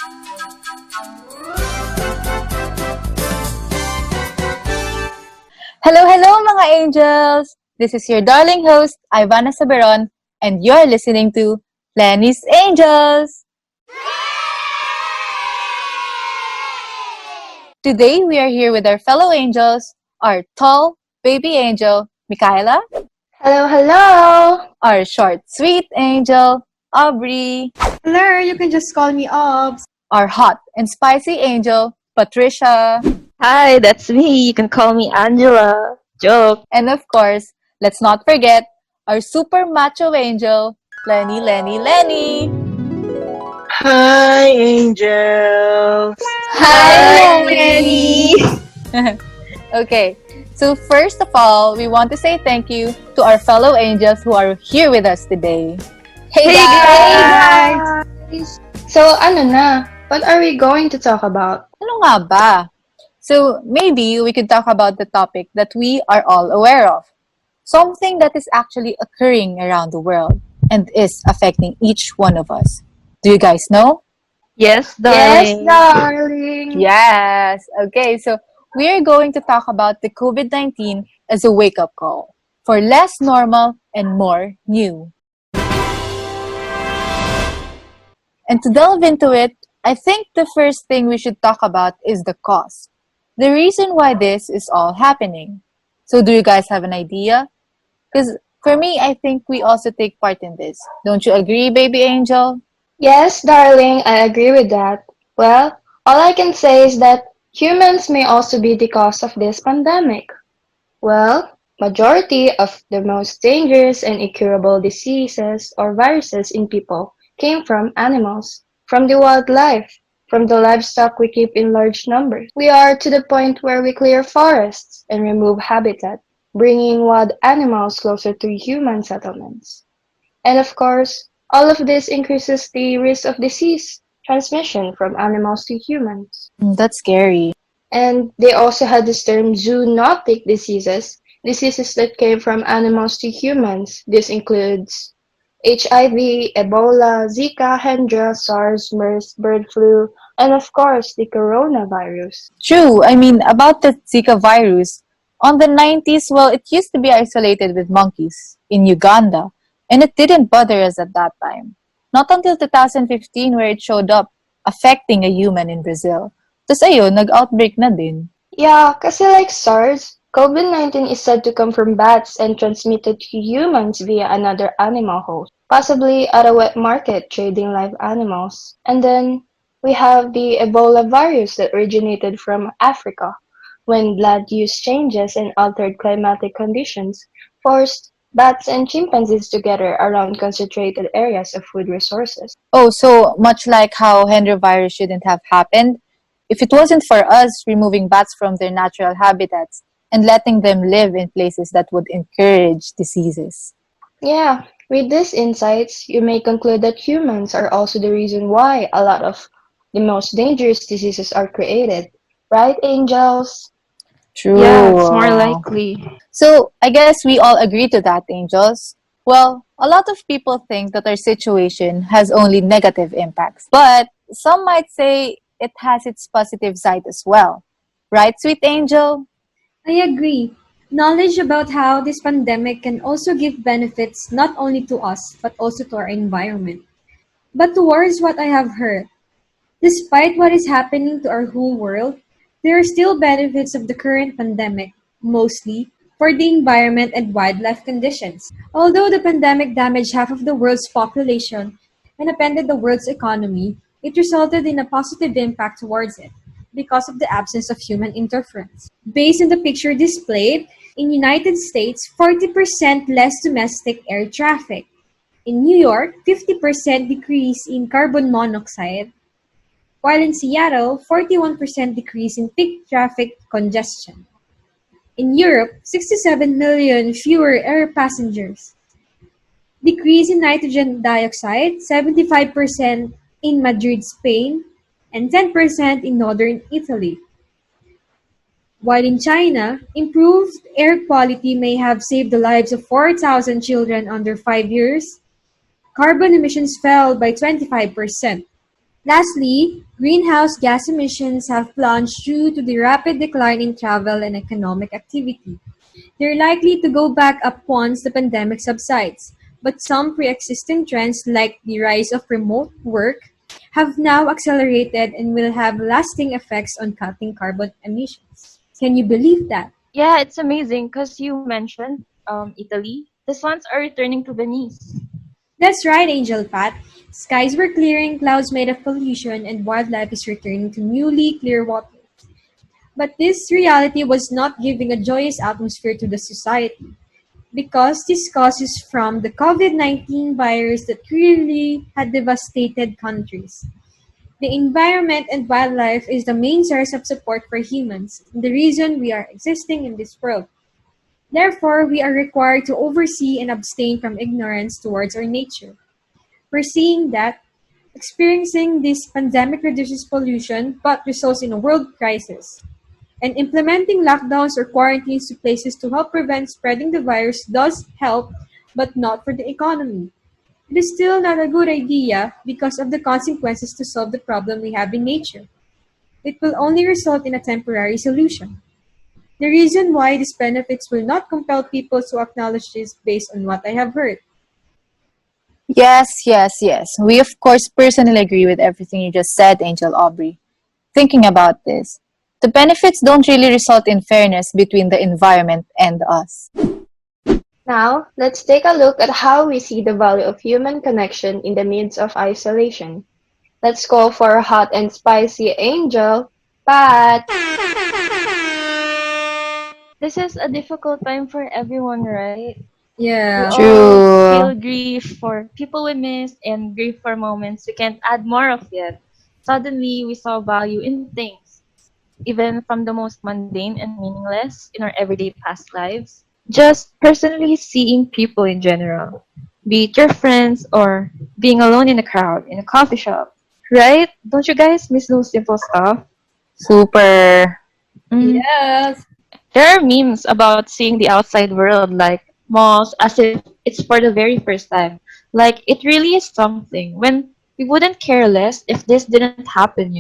Hello, hello mga angels! This is your darling host, Ivana Saberon, and you're listening to Lenny's Angels! Today, we are here with our fellow angels, our tall baby angel, Michaela, Hello, hello! our short, sweet angel, Aubrey, Hello, you can just call me Obs. our hot and spicy angel, Patricia, Hi, that's me. You can call me Angela. Joke. and of course, let's not forget our super macho angel, Lenny. Hi, angels! Hi, Lenny! Okay, so first of all, we want to say thank you to our fellow angels who are here with us today. Hey, guys! So, ano na? What are we going to talk about? Ano nga ba? So, maybe we could talk about the topic that we are all aware of. Something that is actually occurring around the world and is affecting each one of us. Do you guys know? Yes, Yes, darling. darling! Yes! Okay, so we are going to talk about the COVID-19 as a wake-up call for less normal and more new. And to delve into it, I think the first thing we should talk about is the cause. The reason why this is all happening. So do you guys have an idea? Because for me, I think we also take part in this. Don't you agree, baby angel? Yes, darling, I agree with that. Well, all I can say is that humans may also be the cause of this pandemic. Well, majority of the most dangerous and incurable diseases or viruses in people came from animals, from the wildlife, from the livestock we keep in large numbers. We are to the point where we clear forests and remove habitat, bringing wild animals closer to human settlements. And of course, all of this increases the risk of disease transmission from animals to humans. That's scary. And they also had this term zoonotic diseases, diseases that came from animals to humans. This includes HIV, Ebola, Zika, Hendra, SARS, MERS, bird flu, and of course the coronavirus. True. I mean, about the Zika virus, on the 90s, well, it used to be isolated with monkeys in Uganda, and it didn't bother us at that time. Not until 2015 where it showed up, affecting a human in Brazil. Tapos ayun, nag-outbreak na din. Yeah, kasi like SARS, COVID-19 is said to come from bats and transmitted to humans via another animal host, possibly at a wet market trading live animals. And then we have the Ebola virus that originated from Africa, when blood use changes and altered climatic conditions forced bats and chimpanzees together around concentrated areas of food resources. Oh, so much like how Hendra virus shouldn't have happened, if it wasn't for us removing bats from their natural habitats and letting them live in places that would encourage diseases. Yeah, with these insights, you may conclude that humans are also the reason why a lot of the most dangerous diseases are created. Right, angels? True. Yeah, it's more likely. So, I guess we all agree to that, angels. Well, a lot of people think that our situation has only negative impacts, but some might say it has its positive side as well. Right, sweet angel? I agree. Knowledge about how this pandemic can also give benefits not only to us but also to our environment. But towards what I have heard, despite what is happening to our whole world, there are still benefits of the current pandemic, mostly for the environment and wildlife conditions. Although the pandemic damaged half of the world's population and upended the world's economy, it resulted in a positive impact towards it because of the absence of human interference. Based on the picture displayed, in United States, 40% less domestic air traffic. In New York, 50% decrease in carbon monoxide, while in Seattle, 41% decrease in peak traffic congestion. In Europe, 67 million fewer air passengers. Decrease in nitrogen dioxide, 75% in Madrid, Spain, and 10% in northern Italy. While in China, improved air quality may have saved the lives of 4,000 children under 5 years, carbon emissions fell by 25%. Lastly, greenhouse gas emissions have plunged due to the rapid decline in travel and economic activity. They're likely to go back up once the pandemic subsides, but some pre-existing trends like the rise of remote work have now accelerated and will have lasting effects on cutting carbon emissions. Can you believe that? Yeah, it's amazing because you mentioned Italy. The suns are returning to Venice. That's right, Angel Pat. Skies were clearing, clouds made of pollution, and wildlife is returning to newly clear water. But this reality was not giving a joyous atmosphere to the society, because this causes from the COVID-19 virus that clearly had devastated countries. The environment and wildlife is the main source of support for humans, and the reason we are existing in this world. Therefore, we are required to oversee and abstain from ignorance towards our nature. We're seeing that experiencing this pandemic reduces pollution but results in a world crisis. And implementing lockdowns or quarantines to places to help prevent spreading the virus does help, but not for the economy. It is still not a good idea because of the consequences to solve the problem we have in nature. It will only result in a temporary solution. The reason why these benefits will not compel people to acknowledge this based on what I have heard. Yes, yes, yes. We, of course, personally agree with everything you just said, Angel Aubrey. Thinking about this, the benefits don't really result in fairness between the environment and us. Now, let's take a look at how we see the value of human connection in the midst of isolation. Let's go for a hot and spicy Angel, Pat. This is a difficult time for everyone, right? We Yeah. all True. feel grief for people we miss and grief for moments we can't add more of yet. Suddenly, we saw value in things, even from the most mundane and meaningless in our everyday past lives. Just personally seeing people in general, be it your friends or being alone in a crowd, in a coffee shop. Right? Don't you guys miss those simple stuff? Super. Mm. Yes. There are memes about seeing the outside world like malls as if it's for the very first time. Like it really is something when we wouldn't care less if this didn't happen.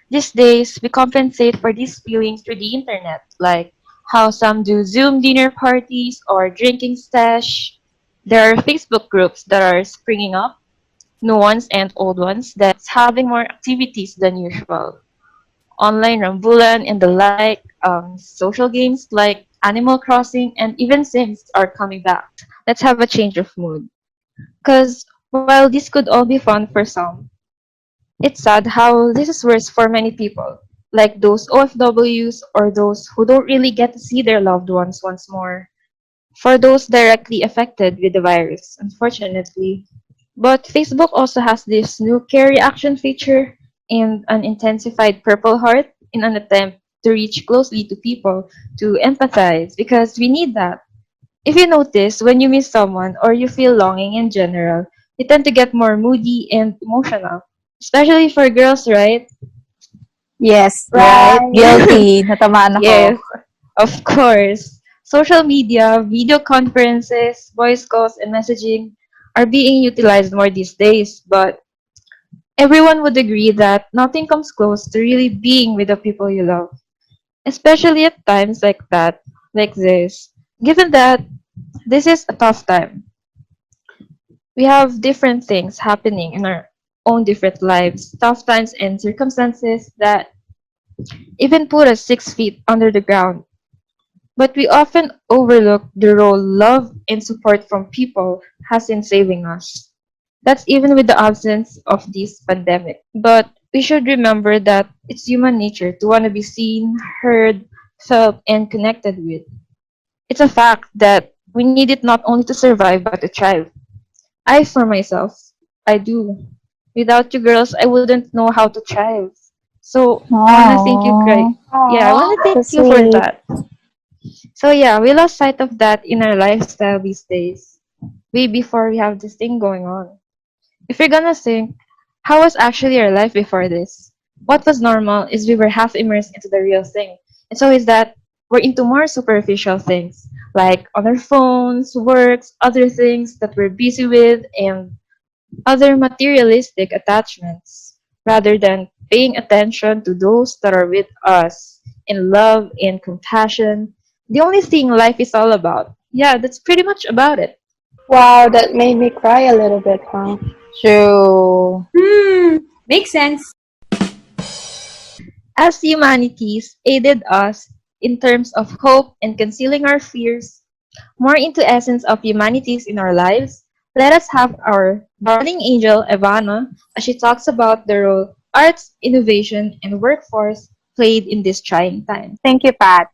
These days we compensate for these feelings through the internet, like how some do Zoom dinner parties or drinking stash. There are Facebook groups that are springing up, new ones and old ones, that's having more activities than usual. Online Rambulan and the like, social games like Animal Crossing and even Sims are coming back. Let's have a change of mood. Because while this could all be fun for some, it's sad how this is worse for many people, like those OFWs or those who don't really get to see their loved ones once more. For those directly affected with the virus, unfortunately. But Facebook also has this new care reaction feature and an intensified purple heart in an attempt to reach closely to people, to empathize, because we need that. If you notice, when you miss someone or you feel longing in general, you tend to get more moody and emotional. Especially for girls, right? Yes, Right? Right. guilty. Natamaan ako. Yes, of course. Social media, video conferences, voice calls, and messaging are being utilized more these days, but everyone would agree that nothing comes close to really being with the people you love, especially at times like that, like this. Given that this is a tough time, we have different things happening in our own different lives, tough times and circumstances that even put us 6 feet under the ground. But we often overlook the role love and support from people has in saving us. That's even with the absence of this pandemic. But we should remember that it's human nature to want to be seen, heard, felt, and connected with. It's a fact that we need it not only to survive but to thrive. I, for myself, I do. Without you girls, I wouldn't know how to thrive. So I want to thank you, Greg. Aww, Yeah, I want Aw. to thank so you for sweet. that. So yeah, we lost sight of that in our lifestyle these days, way before we have this thing going on. If you're gonna think, how was actually our life before this? What was normal is we were half immersed into the real thing. And so is that we're into more superficial things, like on our phones, works, other things that we're busy with, and other materialistic attachments, rather than paying attention to those that are with us in love and compassion. The only thing life is all about. Yeah, that's pretty much about it. Wow, that made me cry a little bit, huh? True. Makes sense. As humanities aided us in terms of hope and concealing our fears, more into essence of humanities in our lives, let us have our darling angel Ivana as she talks about the role arts, innovation, and workforce played in this trying time. Thank you, Pat.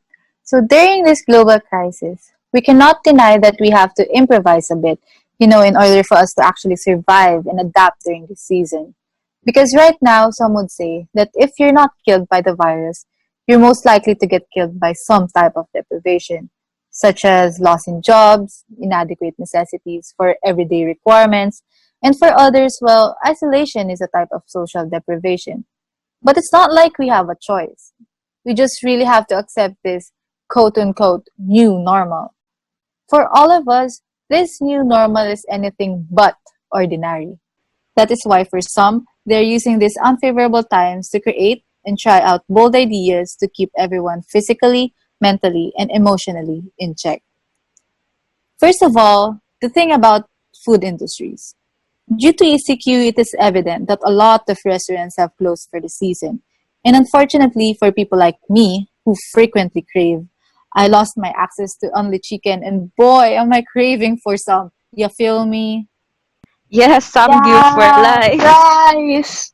So during this global crisis, we cannot deny that we have to improvise a bit, in order for us to actually survive and adapt during this season. Because right now, some would say that if you're not killed by the virus, you're most likely to get killed by some type of deprivation, such as loss in jobs, inadequate necessities for everyday requirements, and for others, well, isolation is a type of social deprivation. But it's not like we have a choice. We just really have to accept this quote unquote new normal. For all of us, this new normal is anything but ordinary. That is why for some, they're using these unfavorable times to create and try out bold ideas to keep everyone physically, mentally, and emotionally in check. First of all, the thing about food industries. Due to ECQ, it is evident that a lot of restaurants have closed for the season. And unfortunately, for people like me, who frequently crave, I lost my access to only chicken, and boy, am I craving for some. You feel me? Yes, some good for Yeah, life. rice.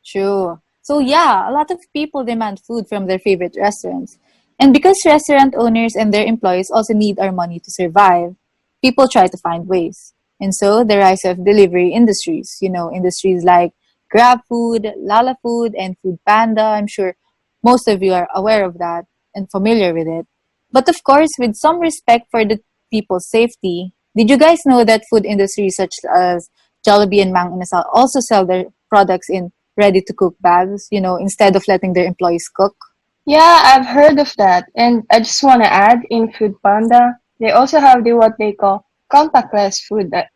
True. So yeah, a lot of people demand food from their favorite restaurants. And because restaurant owners and their employees also need our money to survive, people try to find ways. And so the rise of delivery industries, industries like Grab Food, Lala Food, and Food Panda, I'm sure most of you are aware of that and familiar with it. But of course, with some respect for the people's safety, did you guys know that food industries such as Jollibee and Mang Inasal also sell their products in ready to cook bags, instead of letting their employees cook? Yeah, I've heard of that. And I just want to add in Food Panda, they also have the what they call contactless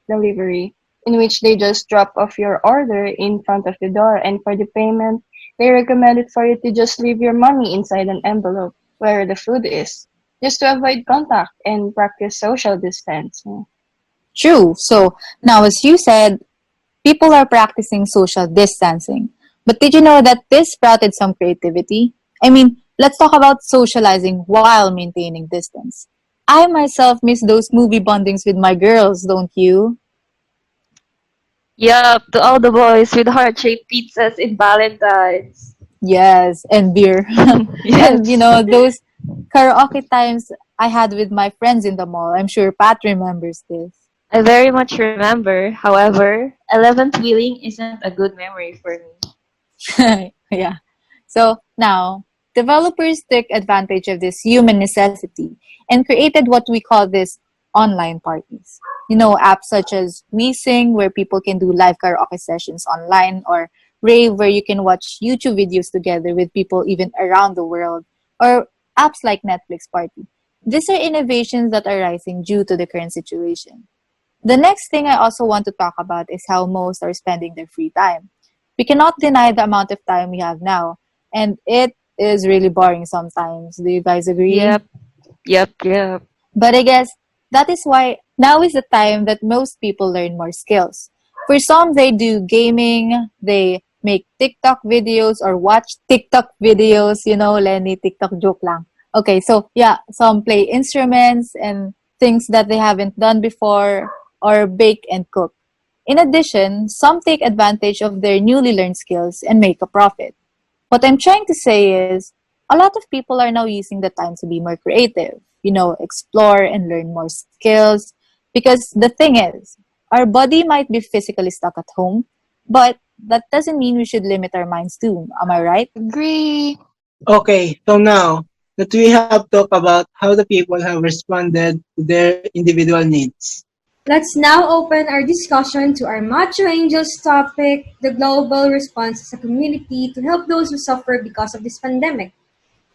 delivery, in which they just drop off your order in front of the door. And for the payment, they recommend it for you to just leave your money inside an envelope where the food is, just to avoid contact and practice social distancing. True. So now, as you said, people are practicing social distancing. But did you know that this sprouted some creativity? I mean, let's talk about socializing while maintaining distance. I myself miss those movie bondings with my girls, don't you? Yup, to all the boys with heart-shaped pizzas in Valentine's. Yes, and beer. And Yes, those karaoke times I had with my friends in the mall. I'm sure Pat remembers this. I very much remember. However, 11th wheeling isn't a good memory for me. Yeah. So now, developers took advantage of this human necessity and created what we call this online parties. Apps such as WeSing, where people can do live karaoke sessions online, or Rave, where you can watch YouTube videos together with people even around the world, or apps like Netflix Party. These are innovations that are rising due to the current situation. The next thing I also want to talk about is how most are spending their free time. We cannot deny the amount of time we have now, and it is really boring sometimes. Do you guys agree? Yep, yep. But I guess that is why now is the time that most people learn more skills. For some, they do gaming, they make TikTok videos or watch TikTok videos, Lenny, TikTok joke lang. Okay, so yeah, some play instruments and things that they haven't done before, or bake and cook. In addition, some take advantage of their newly learned skills and make a profit. What I'm trying to say is, a lot of people are now using the time to be more creative, explore and learn more skills. Because the thing is, our body might be physically stuck at home, but that doesn't mean we should limit our minds too. Am I right? Agree. Okay, so now that we have talked about how the people have responded to their individual needs, Let's now open our discussion to our Macho Angels topic, the global response as a community to help those who suffer because of this pandemic.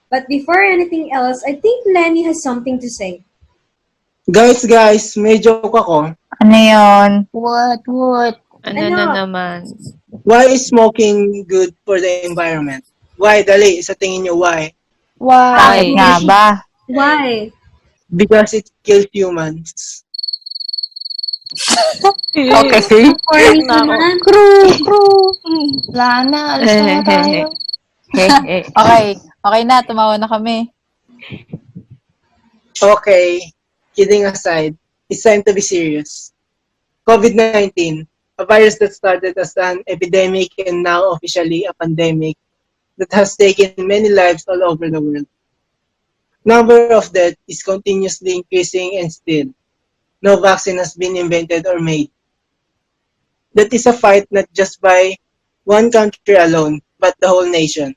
But before anything else, I think Lenny has something to say. guys, may joke ako. Ano yun? What? Ano na Ano? naman? Why is smoking good for the environment? Why? Dali, sa tingin nyo, why? Why? Bakit nga Why? ba? Why? Because it kills humans. Okay. Ang corny Nako. naman. Crew, crew. Wala na, alis na nga tayo. Okay. Okay na, tumawa na kami. Okay, kidding aside, it's time to be serious. COVID-19, a virus that started as an epidemic and now officially a pandemic that has taken many lives all over the world. Number of deaths is continuously increasing and still, no vaccine has been invented or made. That is a fight not just by one country alone, but the whole nation.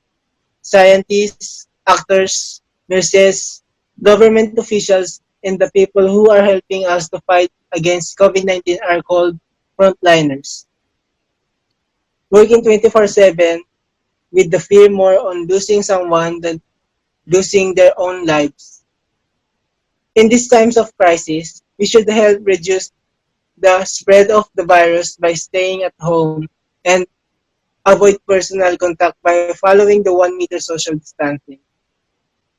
Scientists, actors, nurses, government officials, and the people who are helping us to fight against COVID-19 are called frontliners. Working 24/7 with the fear more on losing someone than losing their own lives. In these times of crisis, we should help reduce the spread of the virus by staying at home and avoid personal contact by following the 1 meter social distancing.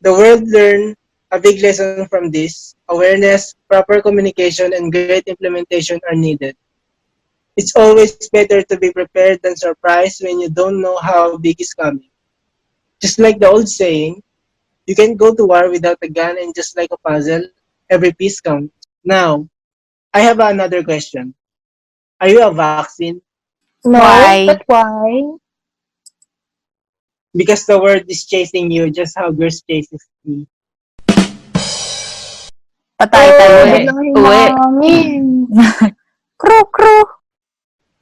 The world learned a big lesson from this. Awareness, proper communication, and great implementation are needed. It's always better to be prepared than surprised when you don't know how big is coming. Just like the old saying, you can go to war without a gun, and just like a puzzle, every piece counts. Now, I have another question. Are you a vaccine? No, Why? but why? Because the world is chasing you just how girls chases me. Patay tayo Oh, Uwi. eh. biglang Uwi. himangin. Crew, crew.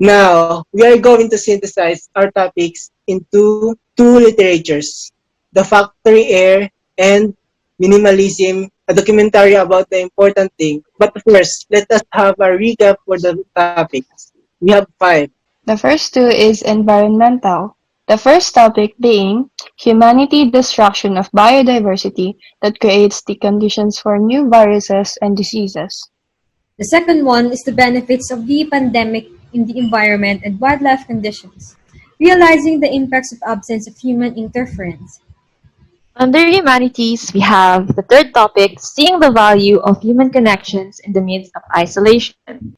Now, we are going to synthesize our topics into two literatures, The Factory Air and Minimalism, a documentary about the important thing. But first, let us have a recap for the topics. We have five. The first two is environmental. The first topic being humanity destruction of biodiversity that creates the conditions for new viruses and diseases. The second one is the benefits of the pandemic in the environment and wildlife conditions, realizing the impacts of absence of human interference. Under humanities, we have the third topic, seeing the value of human connections in the midst of isolation.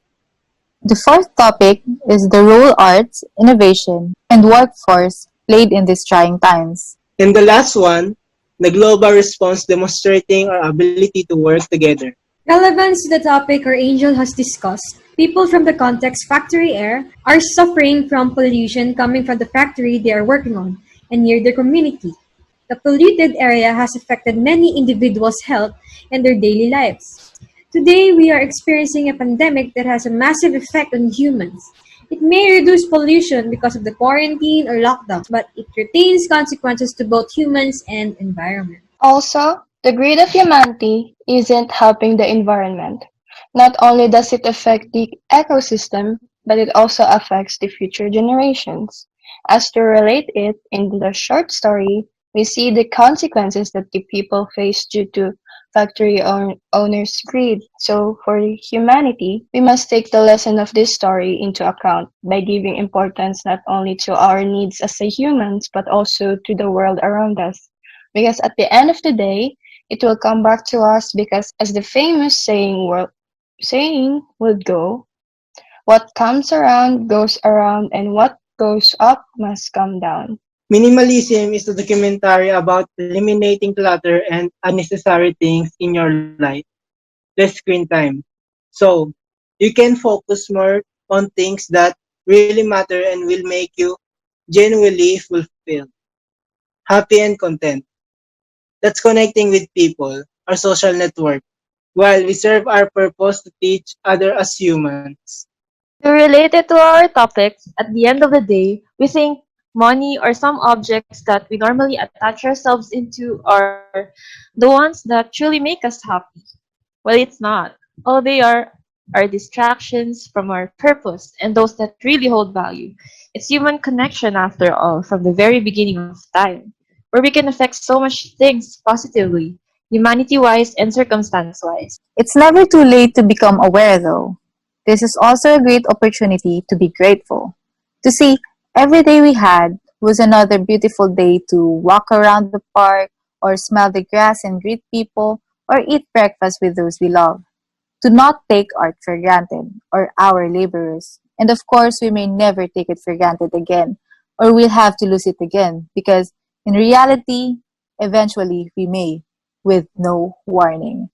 The fourth topic is the role arts, innovation, and workforce played in these trying times. And the last one, the global response demonstrating our ability to work together. Relevance to the topic our angel has discussed. People from the context factory air are suffering from pollution coming from the factory they are working on and near their community. The polluted area has affected many individuals' health and their daily lives. Today, we are experiencing a pandemic that has a massive effect on humans. It may reduce pollution because of the quarantine or lockdowns, but it retains consequences to both humans and environment. Also, the greed of humanity isn't helping the environment. Not only does it affect the ecosystem, but it also affects the future generations. As to relate it in the short story, we see the consequences that the people face due to owners' greed. So, for humanity, we must take the lesson of this story into account by giving importance not only to our needs as a humans, but also to the world around us. Because at the end of the day, it will come back to us because as the famous saying would go, what comes around goes around and what goes up must come down. Minimalism is a documentary about eliminating clutter and unnecessary things in your life. Less screen time. So, you can focus more on things that really matter and will make you genuinely fulfilled, happy, and content. That's connecting with people, our social network, while we serve our purpose to teach others as humans. To relate it to our topics, at the end of the day, we think money or some objects that we normally attach ourselves into are the ones that truly make us happy. Well, it's not. All they are distractions from our purpose and those that really hold value. It's human connection, after all, from the very beginning of time, where we can affect so much things positively, humanity wise and circumstance wise. It's never too late to become aware though. this is also a great opportunity to be grateful. To see every day we had was another beautiful day to walk around the park or smell the grass and greet people or eat breakfast with those we love. To not take art for granted or our laborers. And of course, we may never take it for granted again or we'll have to lose it again because in reality, eventually we may with no warning.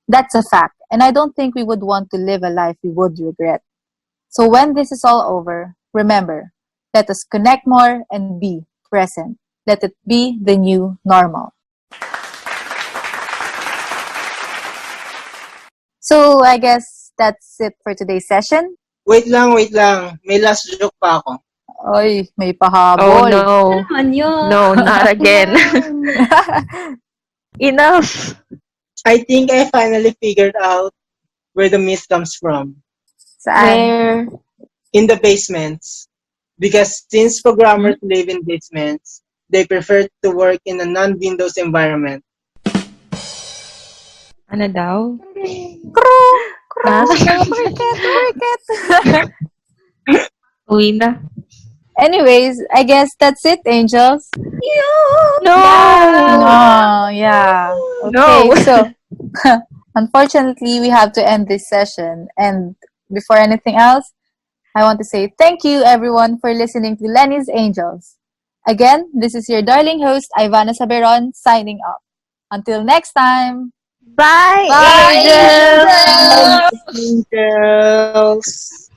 That's a fact, and I don't think we would want to live a life we would regret. So when this is all over, remember, let us connect more and be present. Let it be the new normal. So I guess that's it for today's session. Wait lang. May last joke pa ako. Oy, may Oh pahabol. no. Ano yun? No, not again. Enough. I think I finally figured out where the myth comes from. Saan? Where? In the basements. Because since programmers live in basements, they prefer to work in a non-Windows environment. Ano daw? Crew! Ah, Work it! uwi na. Anyways, I guess that's it, angels. No! Oh, yeah. Okay, No. so unfortunately, we have to end this session. And before anything else, I want to say thank you, everyone, for listening to Lenny's Angels. Again, this is your darling host, Ivana Saberon, signing off. Until next time. Bye, Bye, angels! Angels!